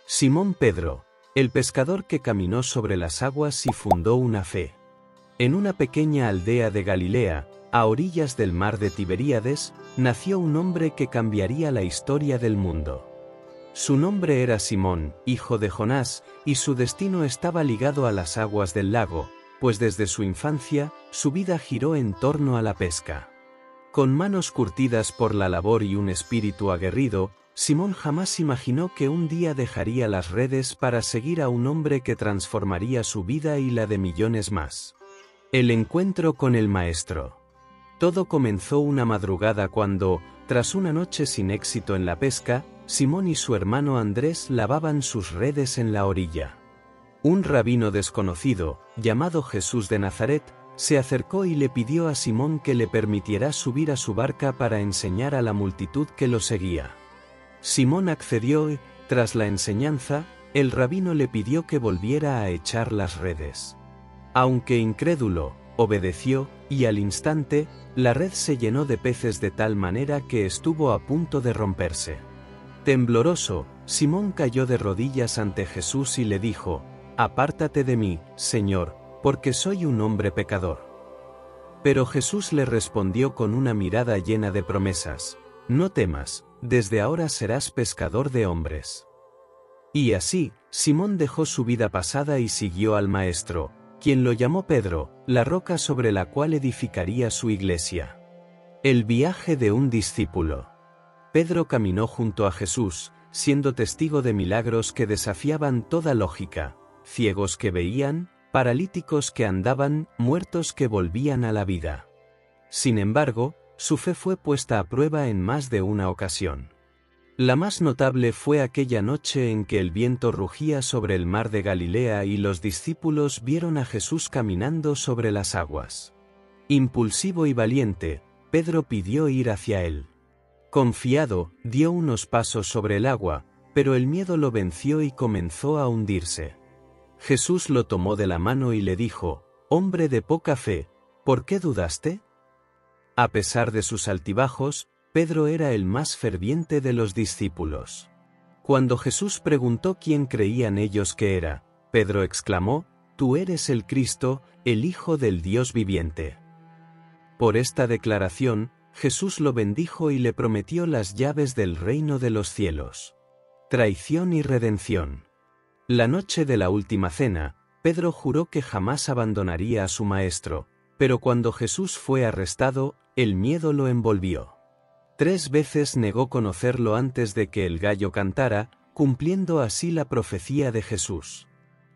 Simón Pedro, el pescador que caminó sobre las aguas y fundó una fe. En una pequeña aldea de Galilea, a orillas del mar de Tiberíades, nació un hombre que cambiaría la historia del mundo. Su nombre era Simón, hijo de Jonás, y su destino estaba ligado a las aguas del lago, pues desde su infancia, su vida giró en torno a la pesca. Con manos curtidas por la labor y un espíritu aguerrido, Simón jamás imaginó que un día dejaría las redes para seguir a un hombre que transformaría su vida y la de millones más. El encuentro con el Maestro. Todo comenzó una madrugada cuando, tras una noche sin éxito en la pesca, Simón y su hermano Andrés lavaban sus redes en la orilla. Un rabino desconocido, llamado Jesús de Nazaret, se acercó y le pidió a Simón que le permitiera subir a su barca para enseñar a la multitud que lo seguía. Simón accedió y, tras la enseñanza, el rabino le pidió que volviera a echar las redes. Aunque incrédulo, obedeció, y al instante, la red se llenó de peces de tal manera que estuvo a punto de romperse. Tembloroso, Simón cayó de rodillas ante Jesús y le dijo: «Apártate de mí, Señor, porque soy un hombre pecador». Pero Jesús le respondió con una mirada llena de promesas: «No temas, desde ahora serás pescador de hombres». Y así, Simón dejó su vida pasada y siguió al Maestro, quien lo llamó Pedro, la roca sobre la cual edificaría su iglesia. El viaje de un discípulo. Pedro caminó junto a Jesús, siendo testigo de milagros que desafiaban toda lógica: ciegos que veían, paralíticos que andaban, muertos que volvían a la vida. Sin embargo, su fe fue puesta a prueba en más de una ocasión. La más notable fue aquella noche en que el viento rugía sobre el mar de Galilea y los discípulos vieron a Jesús caminando sobre las aguas. Impulsivo y valiente, Pedro pidió ir hacia él. Confiado, dio unos pasos sobre el agua, pero el miedo lo venció y comenzó a hundirse. Jesús lo tomó de la mano y le dijo: «Hombre de poca fe, ¿por qué dudaste?». A pesar de sus altibajos, Pedro era el más ferviente de los discípulos. Cuando Jesús preguntó quién creían ellos que era, Pedro exclamó: «Tú eres el Cristo, el Hijo del Dios viviente». Por esta declaración, Jesús lo bendijo y le prometió las llaves del reino de los cielos. Traición y redención. La noche de la última cena, Pedro juró que jamás abandonaría a su maestro, pero cuando Jesús fue arrestado, el miedo lo envolvió. 3 veces negó conocerlo antes de que el gallo cantara, cumpliendo así la profecía de Jesús.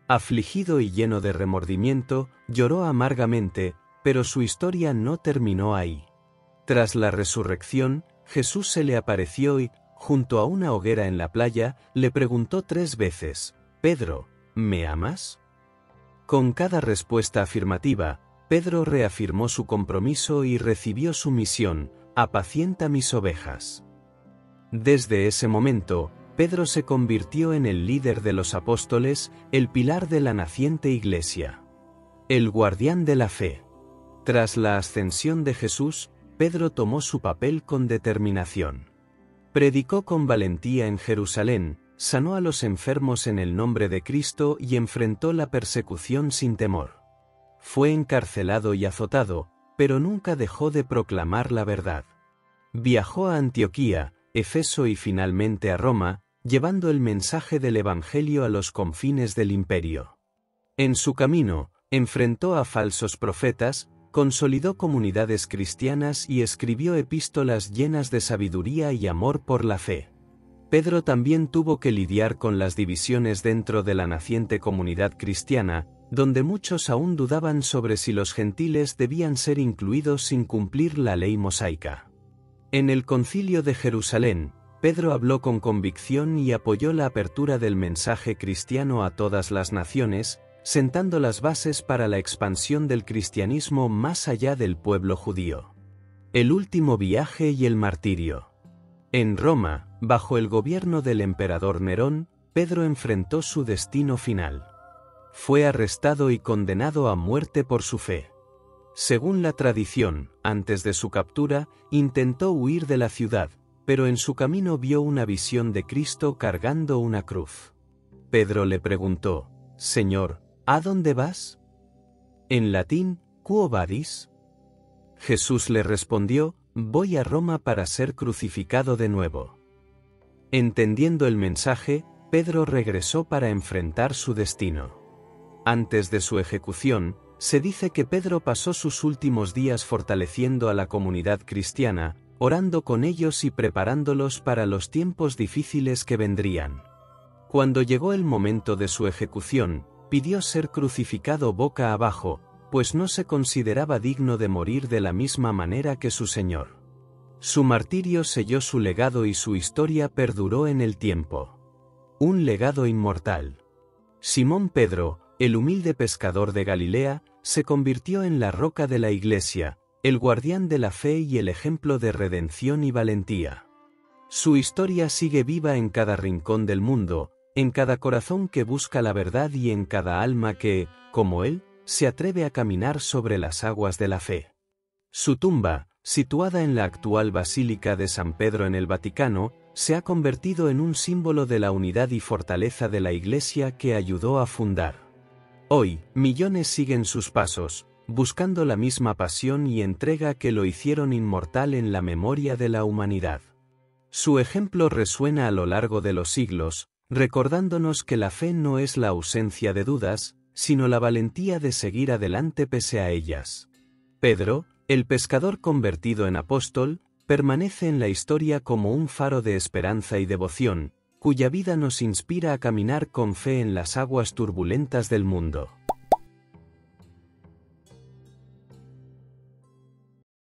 Afligido y lleno de remordimiento, lloró amargamente, pero su historia no terminó ahí. Tras la resurrección, Jesús se le apareció y, junto a una hoguera en la playa, le preguntó 3 veces: «Pedro, ¿me amas?». Con cada respuesta afirmativa, Pedro reafirmó su compromiso y recibió su misión: «Apacienta mis ovejas». Desde ese momento, Pedro se convirtió en el líder de los apóstoles, el pilar de la naciente iglesia. El guardián de la fe. Tras la ascensión de Jesús, Pedro tomó su papel con determinación. Predicó con valentía en Jerusalén, sanó a los enfermos en el nombre de Cristo y enfrentó la persecución sin temor. Fue encarcelado y azotado, pero nunca dejó de proclamar la verdad. Viajó a Antioquía, Éfeso y finalmente a Roma, llevando el mensaje del Evangelio a los confines del imperio. En su camino, enfrentó a falsos profetas, consolidó comunidades cristianas y escribió epístolas llenas de sabiduría y amor por la fe. Pedro también tuvo que lidiar con las divisiones dentro de la naciente comunidad cristiana, donde muchos aún dudaban sobre si los gentiles debían ser incluidos sin cumplir la ley mosaica. En el Concilio de Jerusalén, Pedro habló con convicción y apoyó la apertura del mensaje cristiano a todas las naciones, sentando las bases para la expansión del cristianismo más allá del pueblo judío. El último viaje y el martirio. En Roma, bajo el gobierno del emperador Nerón, Pedro enfrentó su destino final. Fue arrestado y condenado a muerte por su fe. Según la tradición, antes de su captura, intentó huir de la ciudad, pero en su camino vio una visión de Cristo cargando una cruz. Pedro le preguntó: Señor, ¿a dónde vas? En latín, ¿quo vadis? Jesús le respondió: voy a Roma para ser crucificado de nuevo. Entendiendo el mensaje, Pedro regresó para enfrentar su destino. Antes de su ejecución, se dice que Pedro pasó sus últimos días fortaleciendo a la comunidad cristiana, orando con ellos y preparándolos para los tiempos difíciles que vendrían. Cuando llegó el momento de su ejecución, pidió ser crucificado boca abajo, pues no se consideraba digno de morir de la misma manera que su Señor. Su martirio selló su legado y su historia perduró en el tiempo. Un legado inmortal. Simón Pedro, el humilde pescador de Galilea, se convirtió en la roca de la Iglesia, el guardián de la fe y el ejemplo de redención y valentía. Su historia sigue viva en cada rincón del mundo, en cada corazón que busca la verdad y en cada alma que, como él, se atreve a caminar sobre las aguas de la fe. Su tumba, situada en la actual Basílica de San Pedro en el Vaticano, se ha convertido en un símbolo de la unidad y fortaleza de la Iglesia que ayudó a fundar. Hoy, millones siguen sus pasos, buscando la misma pasión y entrega que lo hicieron inmortal en la memoria de la humanidad. Su ejemplo resuena a lo largo de los siglos, recordándonos que la fe no es la ausencia de dudas, sino la valentía de seguir adelante pese a ellas. Pedro, el pescador convertido en apóstol, permanece en la historia como un faro de esperanza y devoción, cuya vida nos inspira a caminar con fe en las aguas turbulentas del mundo.